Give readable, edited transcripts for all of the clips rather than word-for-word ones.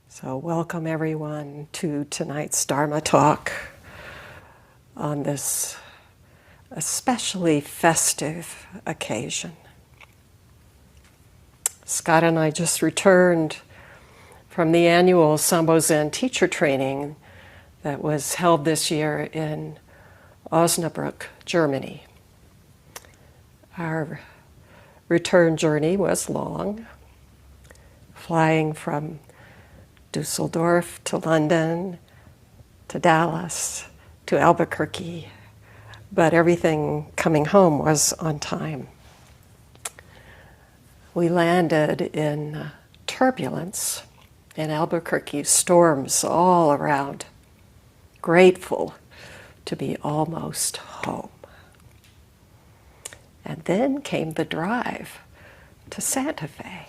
So welcome everyone to tonight's Dharma talk on this especially festive occasion. Scott and I just returned from the annual Sambo Zen teacher training that was held this year in Osnabrück, Germany. Our return journey was long, flying from Dusseldorf to London, to Dallas, to Albuquerque, but everything coming home was on time. We landed in turbulence in Albuquerque, storms all around, grateful to be almost home. And then came the drive to Santa Fe.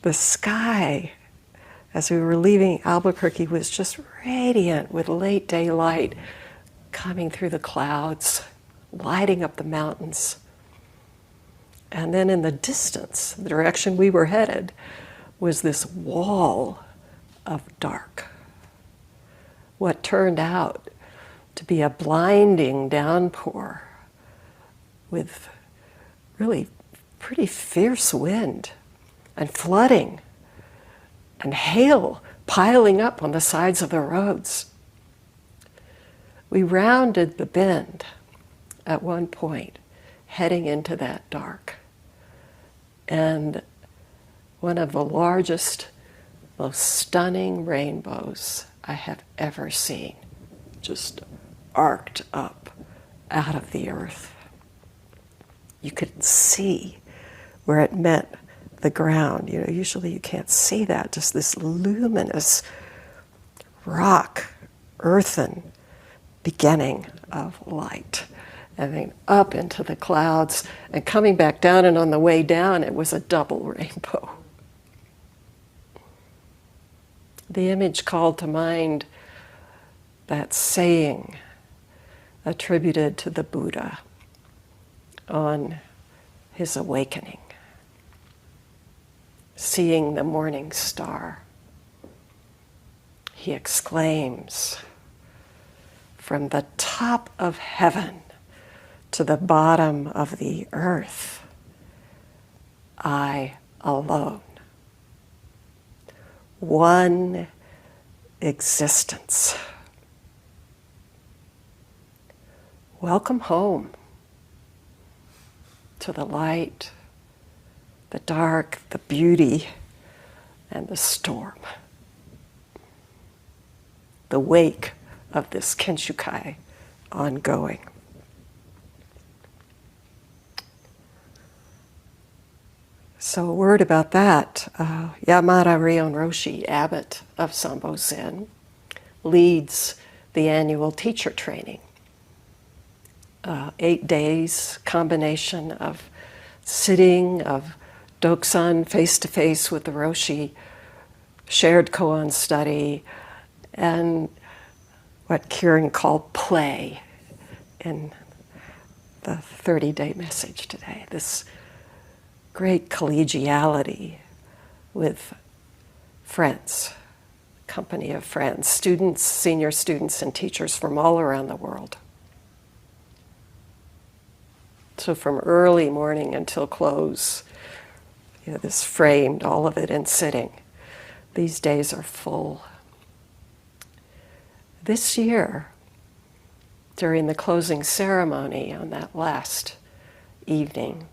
The sky, as we were leaving Albuquerque, was just radiant with late daylight coming through the clouds, lighting up the mountains. And then in the distance, the direction we were headed, was this wall of dark. What turned out to be a blinding downpour with really pretty fierce wind and flooding and hail piling up on the sides of the roads. We rounded the bend at one point, heading into that dark. And one of the largest, most stunning rainbows I have ever seen just arced up out of the earth. You could see where it met the ground. You know, usually you can't see that, just this luminous rock, earthen beginning of light. And then up into the clouds and coming back down, and on the way down it was a double rainbow. The image called to mind that saying attributed to the Buddha on his awakening. Seeing the morning star, he exclaims, "From the top of heaven to the bottom of the earth, I alone. One existence. Welcome home to the light, the dark, the beauty, and the storm. The wake of this Kenshukai ongoing." So a word about that. Yamada Ryon Roshi, abbot of Sambo Zen, leads the annual teacher training. 8 days, combination of sitting, of Doksan face-to-face with the Roshi, shared koan study, and what Kieran called play in the 30-day message today. This great collegiality with friends, company of friends, students, senior students, and teachers from all around the world. So from early morning until close, you know, this framed, all of it in sitting. These days are full. This year, during the closing ceremony on that last evening,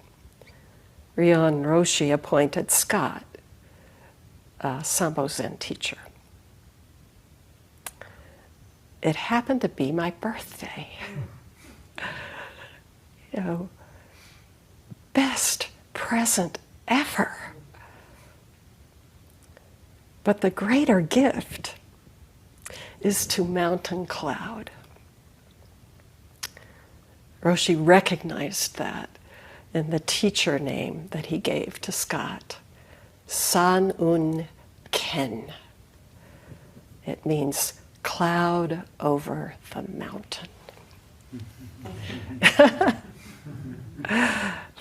Ryon Roshi appointed Scott a Sambo Zen teacher. It happened to be my birthday. You know, best present ever. But the greater gift is to Mountain Cloud. Roshi recognized that in the teacher name that he gave to Scott, San Un Ken. It means cloud over the mountain.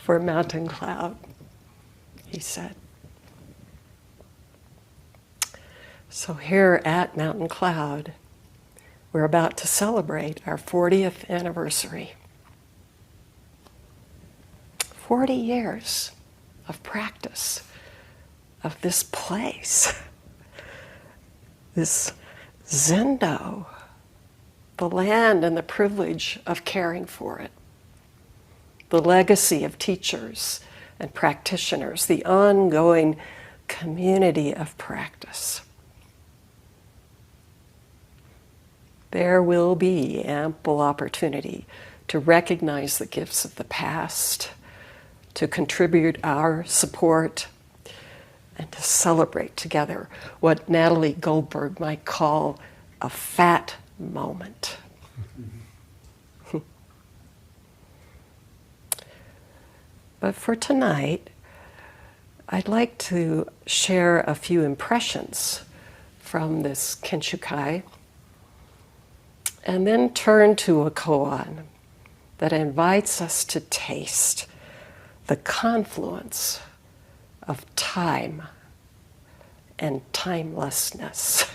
for Mountain Cloud, he said. So here at Mountain Cloud, we're about to celebrate our 40th anniversary. 40 years of practice of this place, this Zendo, the land and the privilege of caring for it, the legacy of teachers and practitioners, the ongoing community of practice. There will be ample opportunity to recognize the gifts of the past, to contribute our support, and to celebrate together what Natalie Goldberg might call a fat moment. But for tonight, I'd like to share a few impressions from this Kenshukai, and then turn to a koan that invites us to taste the confluence of time and timelessness.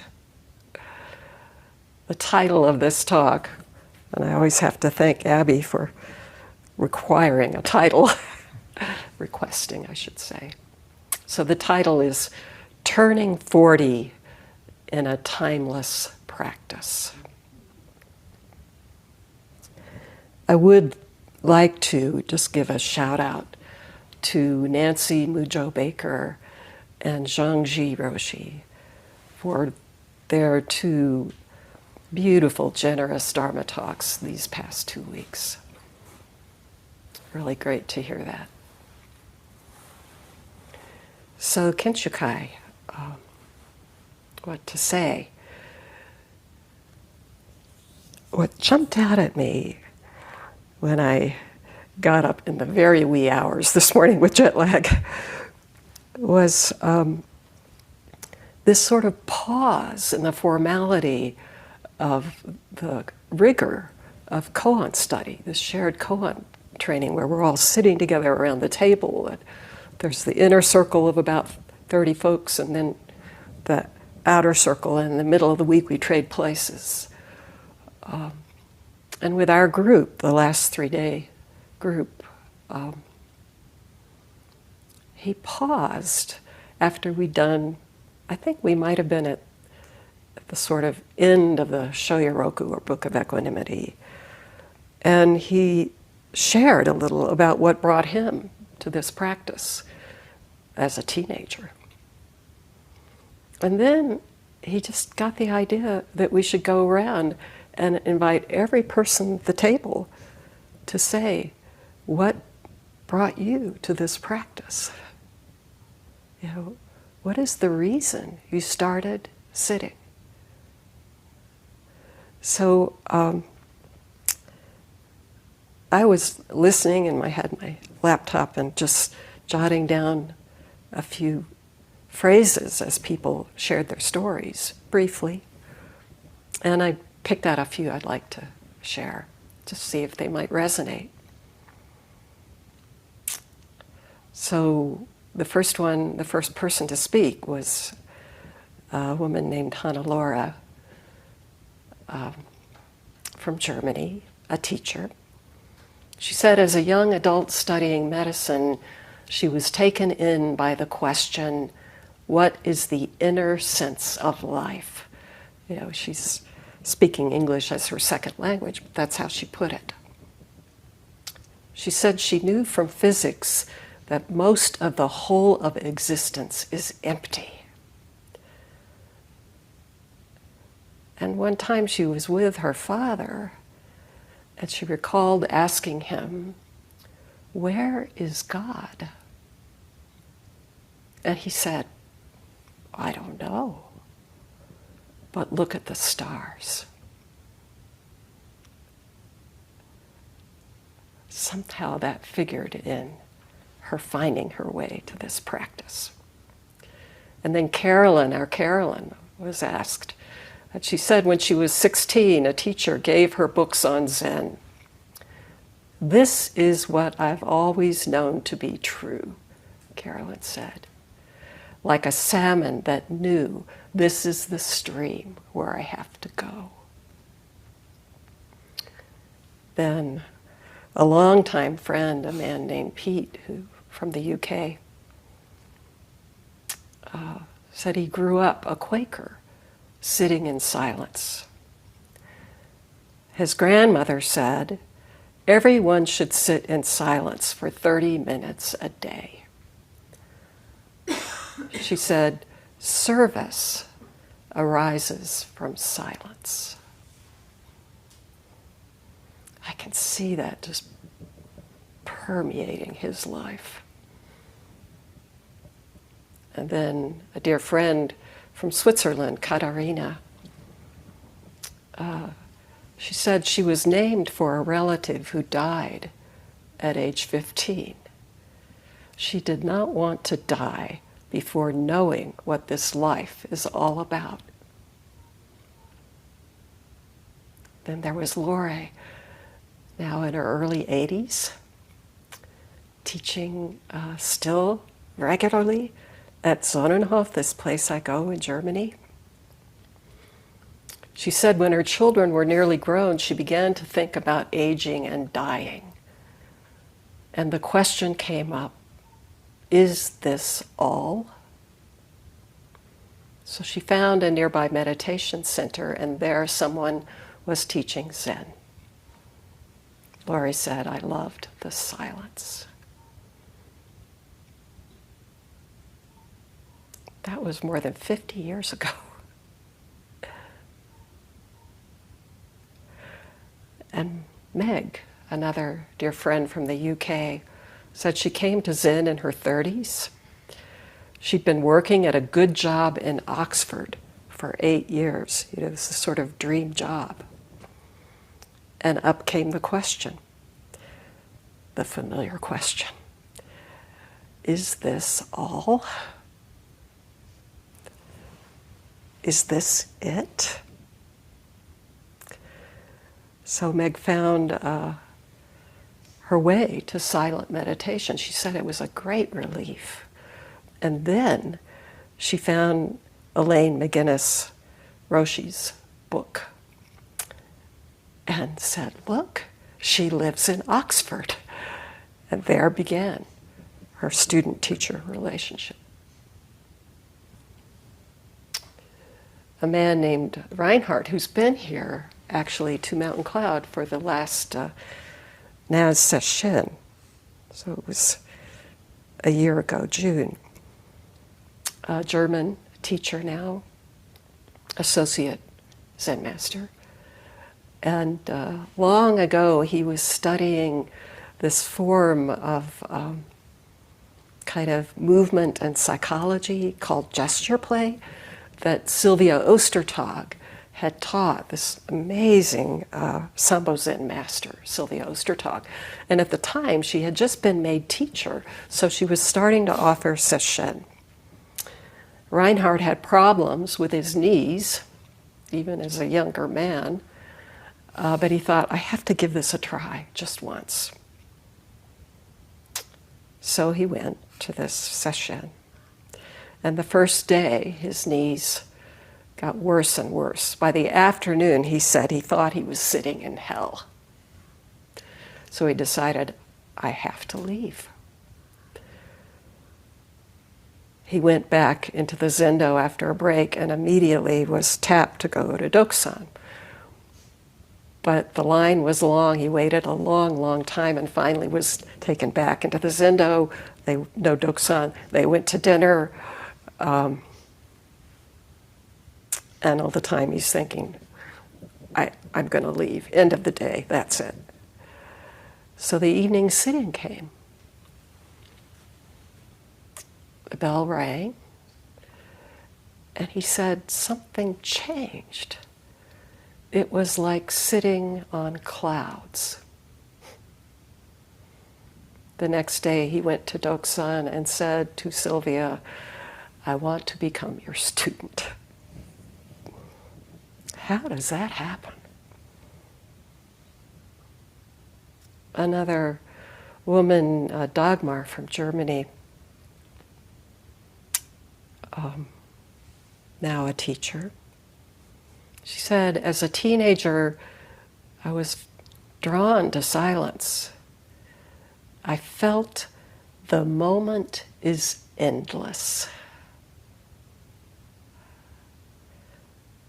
The title of this talk, and I always have to thank Abby for requiring a title, requesting, I should say. So the title is Turning 40 in a Timeless Practice. I would like to just give a shout out to Nancy Mujo Baker and Zhangji Roshi for their two beautiful, generous Dharma talks these past 2 weeks. Really great to hear that. So Kenshukai, what to say? What jumped out at me when I got up in the very wee hours this morning with jet lag was this sort of pause in the formality of the rigor of koan study, this shared koan training where we're all sitting together around the table. And there's the inner circle of about 30 folks, and then the outer circle, and in the middle of the week we trade places. And with our group, the last 3-day group, he paused after we'd done, I think we might have been at the sort of end of the Shoyoroku, or Book of Equanimity, and he shared a little about what brought him to this practice as a teenager. And then he just got the idea that we should go around and invite every person at the table to say, what brought you to this practice? You know, what is the reason you started sitting? So I was listening, and I had my laptop and just jotting down a few phrases as people shared their stories briefly. And I picked out a few I'd like to share, to see if they might resonate. So the first person to speak was a woman named Hannah Laura from Germany, a teacher. She said as a young adult studying medicine, she was taken in by the question, what is the inner sense of life? You know, she's speaking English as her second language, but that's how she put it. She said she knew from physics that most of the whole of existence is empty. And one time she was with her father, and she recalled asking him, "Where is God?" And he said, "I don't know, but look at the stars." Somehow that figured in her finding her way to this practice. And then our Carolyn, was asked, and she said when she was 16, a teacher gave her books on Zen. "This is what I've always known to be true," Carolyn said. "Like a salmon that knew this is the stream where I have to go." Then a longtime friend, a man named Pete, who from the UK, said he grew up a Quaker, sitting in silence. His grandmother said, "Everyone should sit in silence for 30 minutes a day." She said, "Service arises from silence." I can see that just permeating his life. And then a dear friend from Switzerland, Katharina, she said she was named for a relative who died at age 15. She did not want to die before knowing what this life is all about. Then there was Lore, now in her early 80s, teaching still regularly at Sonnenhof, this place I go in Germany. She said when her children were nearly grown, she began to think about aging and dying. And the question came up, is this all? So she found a nearby meditation center, and there someone was teaching Zen. Lori said, "I loved the silence." That was more than 50 years ago. And Meg, another dear friend from the UK, said she came to Zen in her 30s. She'd been working at a good job in Oxford for 8 years. It was a sort of dream job. And up came the question, the familiar question. Is this all? Is this it? So Meg found her way to silent meditation. She said it was a great relief. And then she found Elaine McGinnis Roshi's book and said, "Look, she lives in Oxford." And there began her student-teacher relationship. A man named Reinhardt, who's been here actually to Mountain Cloud for the last Naz session, so it was a year ago, June. A German teacher now, associate Zen master. And long ago he was studying this form of kind of movement and psychology called gesture play that Sylvia Ostertag had taught, this amazing Sambo Zen master, Sylvia Ostertag. And at the time, she had just been made teacher, so she was starting to offer sesshin. Reinhardt had problems with his knees, even as a younger man, but he thought, I have to give this a try, just once. So he went to this sesshin. And the first day, his knees got worse and worse. By the afternoon, he said he thought he was sitting in hell. So he decided, I have to leave. He went back into the Zendo after a break and immediately was tapped to go to Doksan. But the line was long. He waited a long, long time and finally was taken back into the Zendo. No Doksan. They went to dinner. And all the time he's thinking, I'm going to leave. End of the day, that's it. So the evening sitting came. The bell rang, and he said something changed. It was like sitting on clouds. The next day he went to Doksan and said to Sylvia, I want to become your student. How does that happen? another woman, Dagmar from Germany, now a teacher. She said, as a teenager, I was drawn to silence. I felt the moment is endless.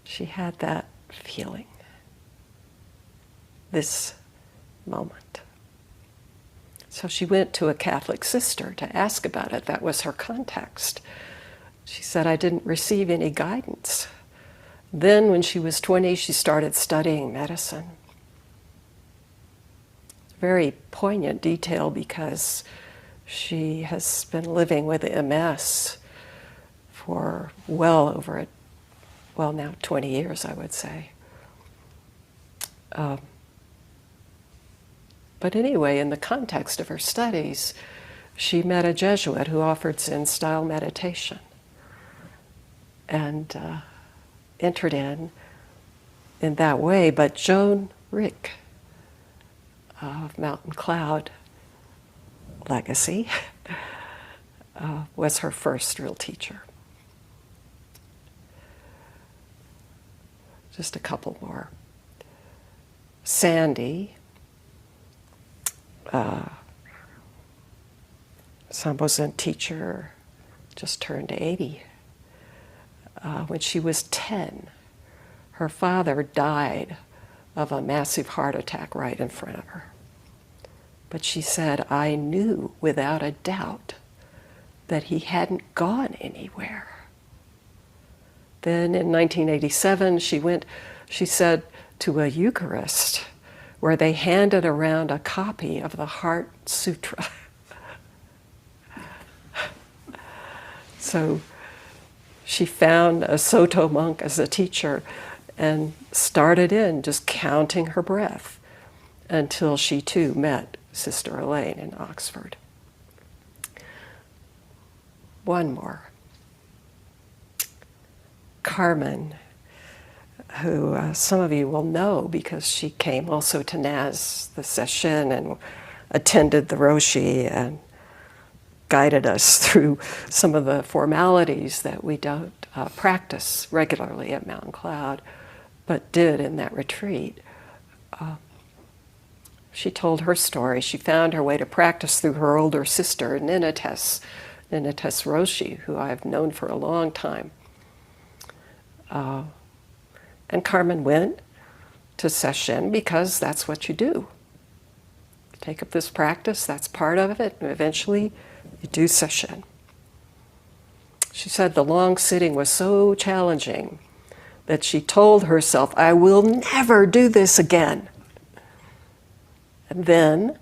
She had that feeling, this moment. So she went to a Catholic sister to ask about it. That was her context. She said, I didn't receive any guidance. Then when she was 20, she started studying medicine. Very poignant detail because she has been living with MS for well over, now 20 years, I would say. But anyway, in the context of her studies, she met a Jesuit who offered Zen-style meditation and entered in that way. But Joan Rick of Mountain Cloud legacy was her first real teacher. Just a couple more. Sandy, Sambo Zen teacher, just turned 80. When she was 10, her father died of a massive heart attack right in front of her. But she said, I knew without a doubt that he hadn't gone anywhere. Then in 1987, she said, to a Eucharist where they handed around a copy of the Heart Sutra. So she found a Soto monk as a teacher and started in just counting her breath until she too met Sister Elaine in Oxford. One more. Carmen, who some of you will know because she came also to Naz, the session, and attended the Roshi and guided us through some of the formalities that we don't practice regularly at Mountain Cloud, but did in that retreat. She told her story. She found her way to practice through her older sister, Ninates Roshi, who I've known for a long time. And Carmen went to session because that's what you do. Take up this practice, that's part of it, and eventually you do session. She said the long sitting was so challenging that she told herself, I will never do this again. And then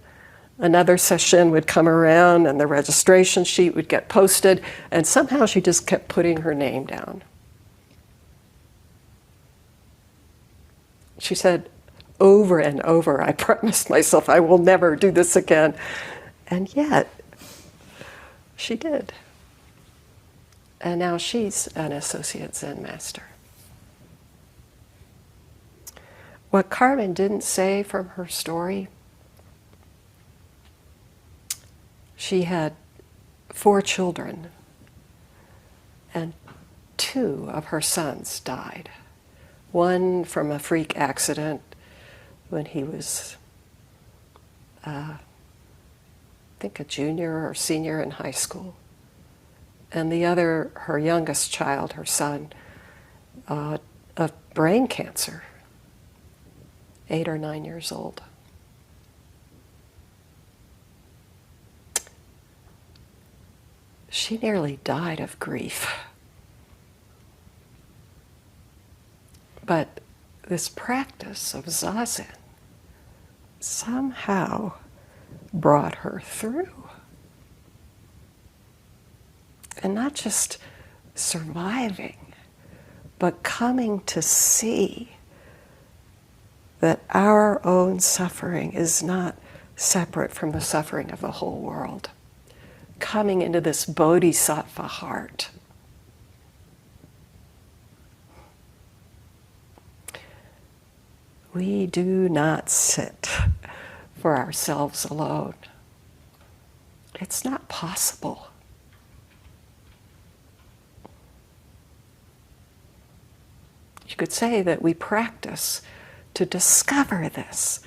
another session would come around and the registration sheet would get posted, and somehow she just kept putting her name down. She said, over and over, I promised myself I will never do this again. And yet, she did. And now she's an associate Zen master. What Carmen didn't say from her story, she had 4 children, and 2 of her sons died. One from a freak accident when he was, I think, a junior or senior in high school. And the other, her youngest child, her son, of brain cancer, 8 or 9 years old. She nearly died of grief. But this practice of Zazen somehow brought her through. And not just surviving, but coming to see that our own suffering is not separate from the suffering of the whole world. Coming into this bodhisattva heart. We do not sit for ourselves alone. It's not possible. You could say that we practice to discover this,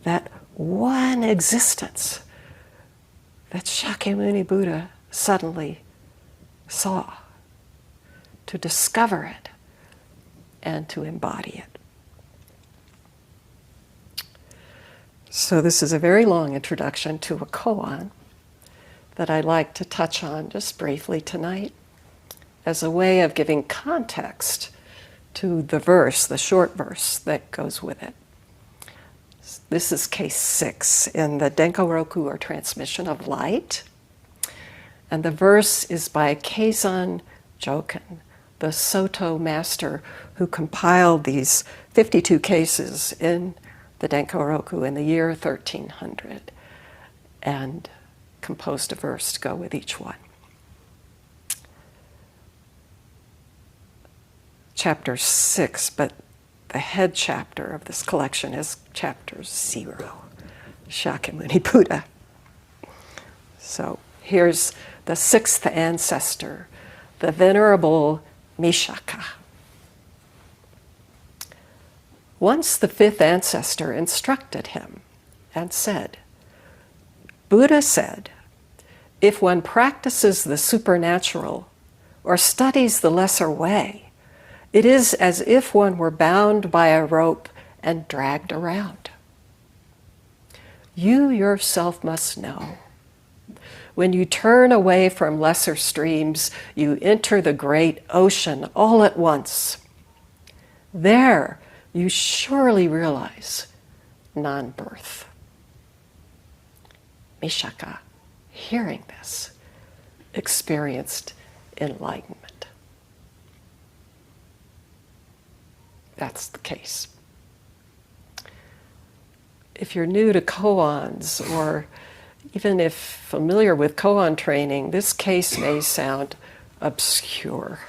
that one existence that Shakyamuni Buddha suddenly saw, to discover it and to embody it. So this is a very long introduction to a koan that I'd like to touch on just briefly tonight as a way of giving context to the verse, the short verse that goes with it. This is case 6 in the Denkoroku, or transmission of light. And the verse is by Keizan Joken, the Soto master who compiled these 52 cases in the Denkoroku in the year 1300 and composed a verse to go with each one. Chapter 6, but the head chapter of this collection is chapter 0, Shakyamuni Buddha. So here's the 6th ancestor, the Venerable Mishaka. Once the 5th ancestor instructed him and said, Buddha said, if one practices the supernatural or studies the lesser way, it is as if one were bound by a rope and dragged around. You yourself must know. When you turn away from lesser streams, you enter the great ocean all at once. There, you surely realize non-birth. Mishaka, hearing this, experienced enlightenment. That's the case. If you're new to koans, or even if familiar with koan training, this case may sound obscure.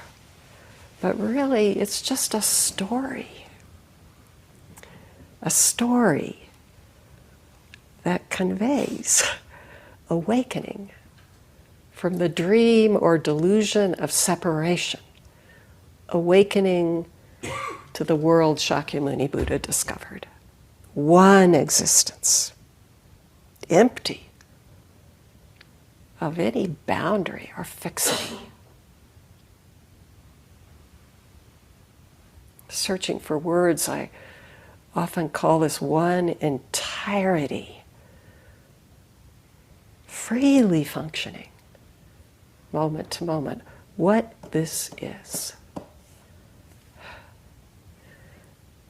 But really, it's just a story. A story that conveys awakening from the dream or delusion of separation, awakening to the world Shakyamuni Buddha discovered. One existence, empty of any boundary or fixity. Searching for words, I often call this one entirety, freely functioning, moment to moment, what this is.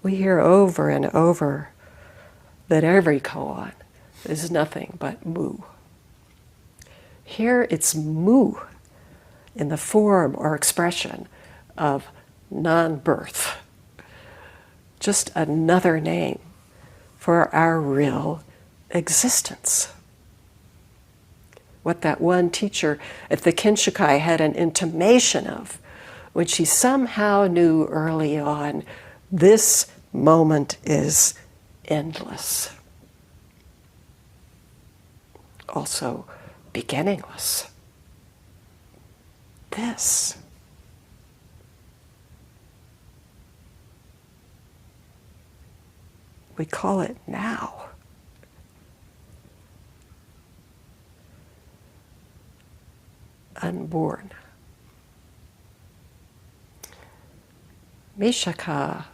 We hear over and over that every koan is nothing but mu. Here it's mu in the form or expression of non-birth. Just another name for our real existence. What that one teacher at the Kinshikai had an intimation of when she somehow knew early on, this moment is endless. Also beginningless. This. We call it now. Unborn. Mishaka,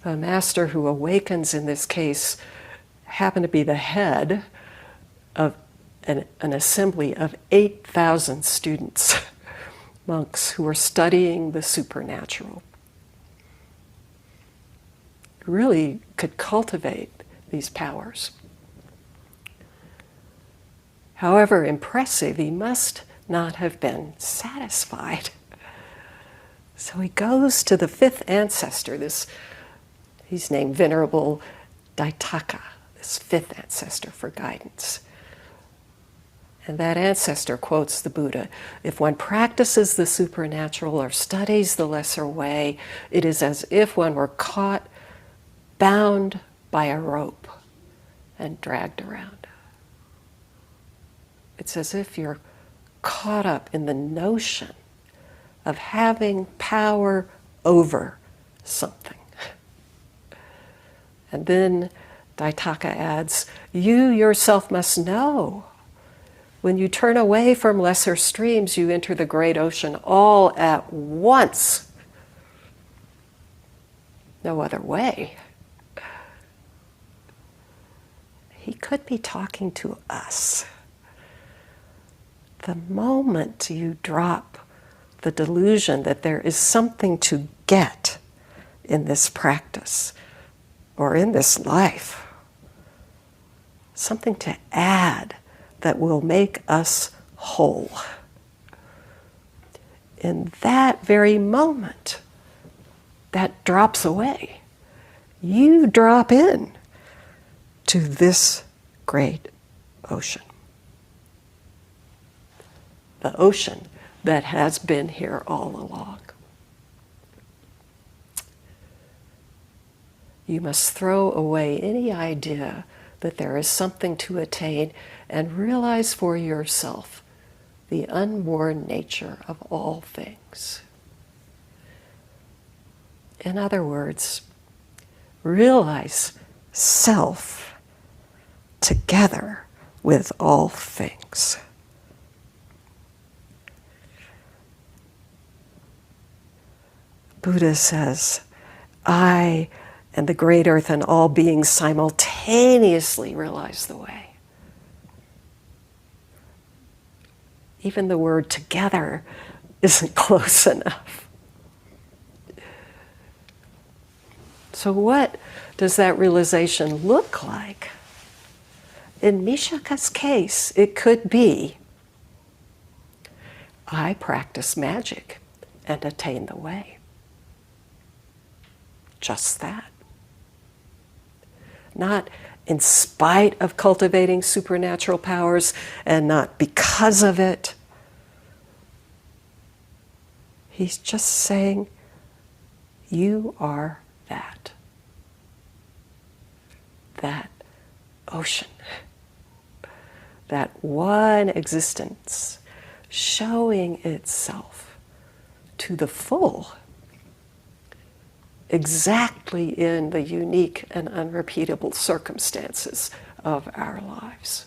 the master who awakens in this case, happened to be the head of an assembly of 8,000 students, monks who were studying the supernatural. Really could cultivate these powers. However impressive, he must not have been satisfied. So he goes to the 5th ancestor, he's named Venerable Daitaka, this 5th ancestor, for guidance. And that ancestor quotes the Buddha, if one practices the supernatural or studies the lesser way, it is as if one were caught, bound by a rope, and dragged around. It's as if you're caught up in the notion of having power over something. And then Daitaka adds, you yourself must know. When you turn away from lesser streams, you enter the great ocean all at once. No other way. He could be talking to us. The moment you drop the delusion that there is something to get in this practice or in this life, something to add that will make us whole. In that very moment, that drops away. You drop in to this great ocean. The ocean that has been here all along. You must throw away any idea that there is something to attain and realize for yourself the unborn nature of all things. In other words, realize self together with all things. Buddha says, I and the great earth and all beings simultaneously realize the way. Even the word together isn't close enough. So what does that realization look like? In Mishaka's case, it could be, I practice magic and attain the way. Just that. Not in spite of cultivating supernatural powers and not because of it. He's just saying, you are that. That ocean. That one existence showing itself to the full exactly in the unique and unrepeatable circumstances of our lives.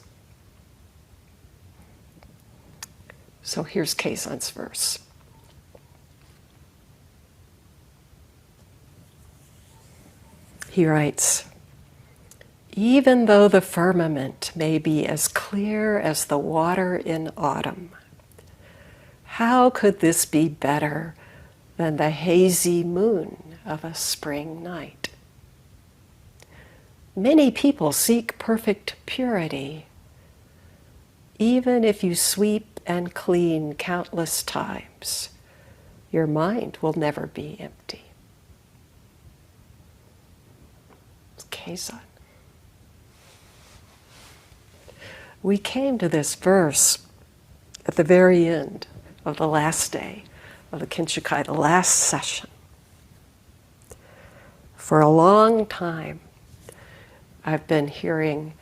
So here's Keizan's verse. He writes, even though the firmament may be as clear as the water in autumn, how could this be better than the hazy moon of a spring night? Many people seek perfect purity. Even if you sweep and clean countless times, your mind will never be empty. It's Keizan. We came to this verse at the very end of the last day of the Kinshikai, the last session. For a long time, I've been hearing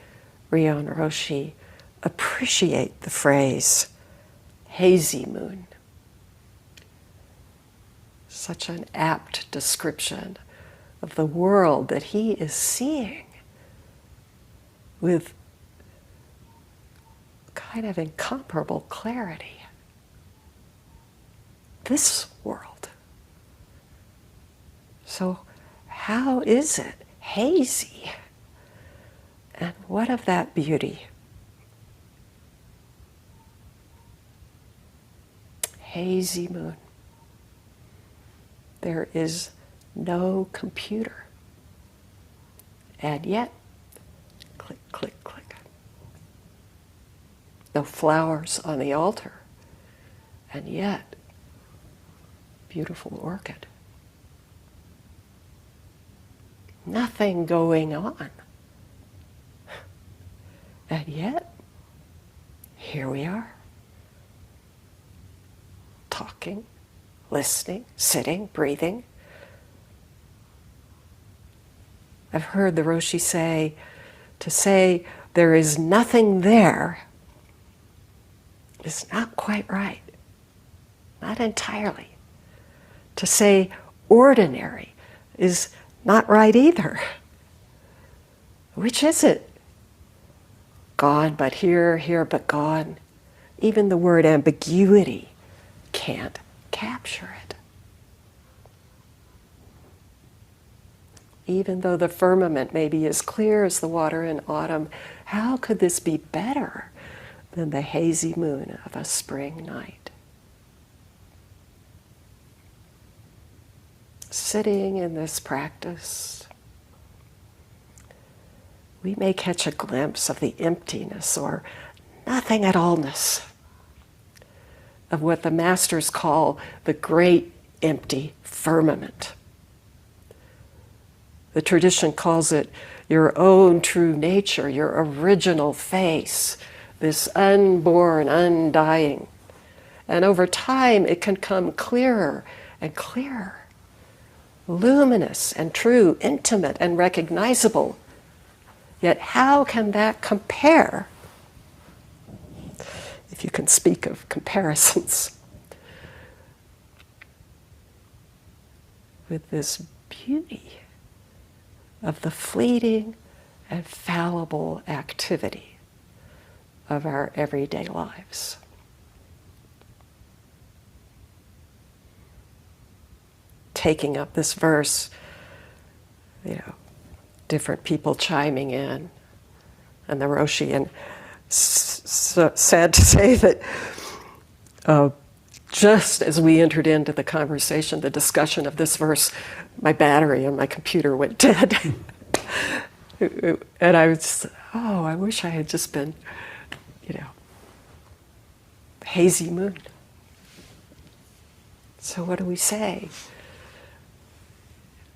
Ryon Roshi appreciate the phrase, hazy moon. Such an apt description of the world that he is seeing with kind of incomparable clarity. This world. So how is it hazy? And what of that beauty? Hazy moon. There is no computer. And yet, click, click, click. No flowers on the altar. And yet, beautiful orchid. Nothing going on. And yet, here we are. Talking, listening, sitting, breathing. I've heard the Roshi say, To say there is nothing there is not quite right. Not entirely. To say ordinary is not right either. Which is it? Gone but here, here but gone. Even the word ambiguity can't capture it. Even though the firmament may be as clear as the water in autumn, how could this be better than the hazy moon of a spring night? Sitting in this practice, we may catch a glimpse of the emptiness or nothing at allness of what the masters call the great empty firmament. The tradition calls it your own true nature, your original face, this unborn, undying. And over time, it can come clearer and clearer, luminous and true, intimate and recognizable. Yet how can that compare, if you can speak of comparisons, with this beauty of the fleeting and fallible activity of our everyday lives? Taking up this verse, different people chiming in, and the Roshi, and sad to say that just as we entered into the conversation, the discussion of this verse, my battery on my computer went dead. And I was, I wish I had just been, hazy moon. So what do we say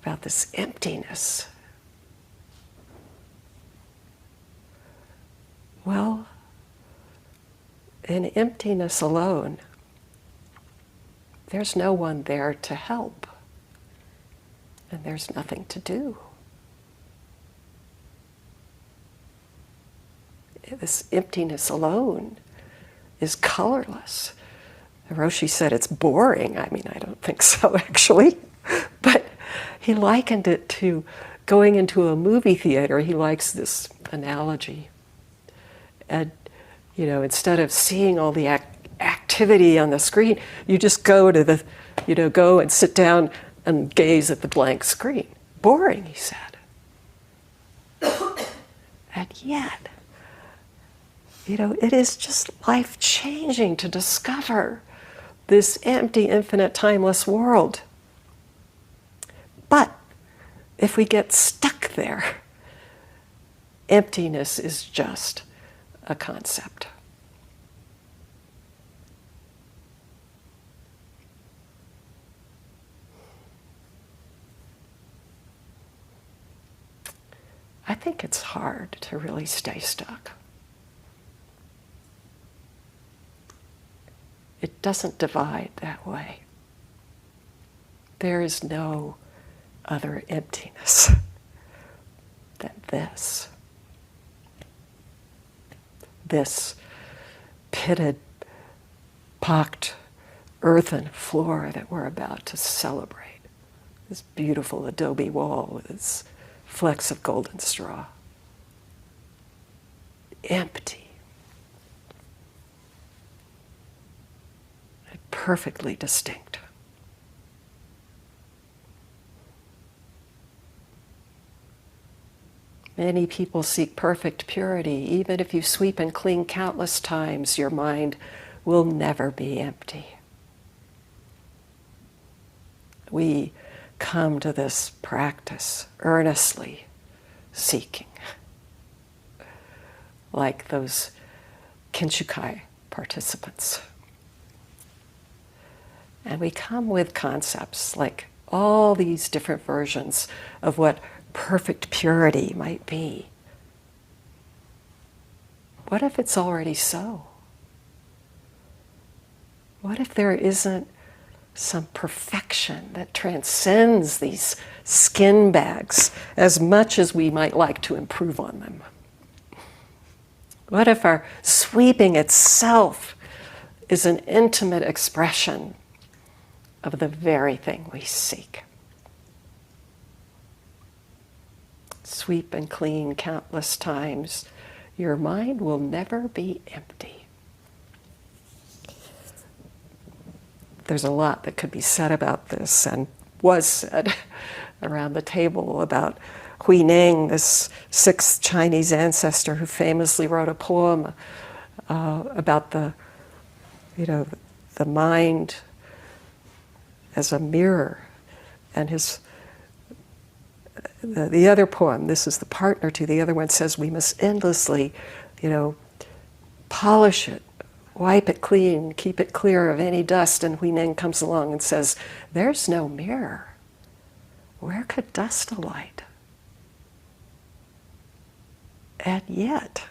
about this emptiness? Well, in emptiness alone, there's no one there to help, and there's nothing to do. This emptiness alone is colorless. Roshi said it's boring. I mean, I don't think so, actually. But he likened it to going into a movie theater. He likes this analogy. And, instead of seeing all the activity on the screen, you just go to go and sit down and gaze at the blank screen. Boring, he said. And yet, it is just life-changing to discover this empty, infinite, timeless world. But if we get stuck there, emptiness is just a concept. I think it's hard to really stay stuck. It doesn't divide that way. There is no other emptiness than this. This pitted, pocked earthen floor that we're about to celebrate. This beautiful adobe wall with its flecks of golden straw. Empty. And perfectly distinct. Many people seek perfect purity. Even if you sweep and clean countless times, your mind will never be empty. We come to this practice earnestly seeking, like those Kinshukai participants. And we come with concepts like all these different versions of what perfect purity might be. What if it's already so? What if there isn't some perfection that transcends these skin bags as much as we might like to improve on them? What if our sweeping itself is an intimate expression of the very thing we seek? Sweep and clean countless times. Your mind will never be empty. There's a lot that could be said about this, and was said around the table about Hui Ning, this sixth Chinese ancestor who famously wrote a poem about the mind as a mirror, and the other poem, this is the partner to the other one, says we must endlessly, polish it, wipe it clean, keep it clear of any dust. And Hui Ning comes along and says, there's no mirror. Where could dust alight? And yet,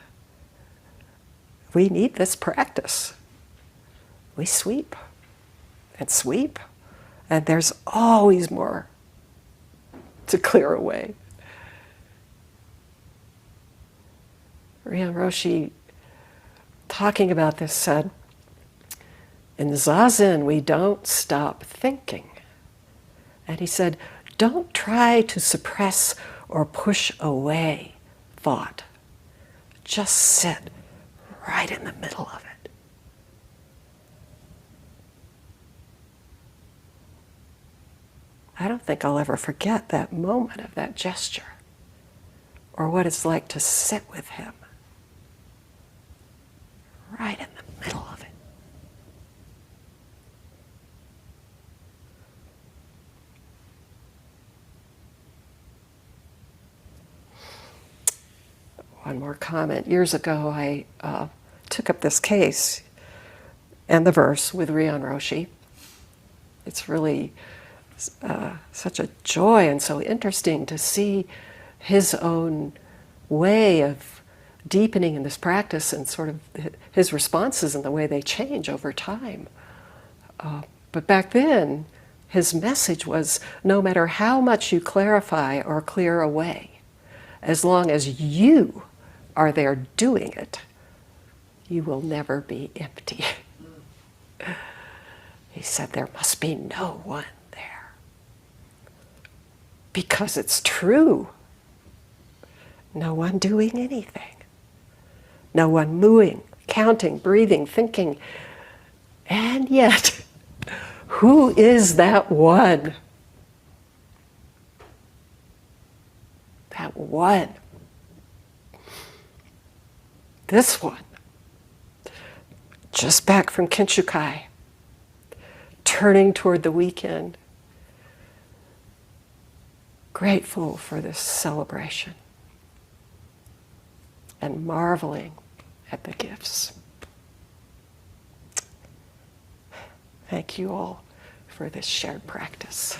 we need this practice. We sweep, and there's always more to clear away. Ryan Roshi, talking about this, said, in Zazen, we don't stop thinking. And he said, don't try to suppress or push away thought. Just sit right in the middle of it. I don't think I'll ever forget that moment of that gesture, or what it's like to sit with him right in the middle of it. One more comment. Years ago, I took up this case and the verse with Ryan Roshi. It's really such a joy and so interesting to see his own way of deepening in this practice, and sort of his responses and the way they change over time. But back then, his message was, no matter how much you clarify or clear away, as long as you are there doing it, you will never be empty. He said there must be no one there. Because it's true. No one doing anything. No one moving, counting, breathing, thinking. And yet, who is that one? That one. This one. Just back from Kinshukai, turning toward the weekend, grateful for this celebration and marveling at the gifts. Thank you all for this shared practice.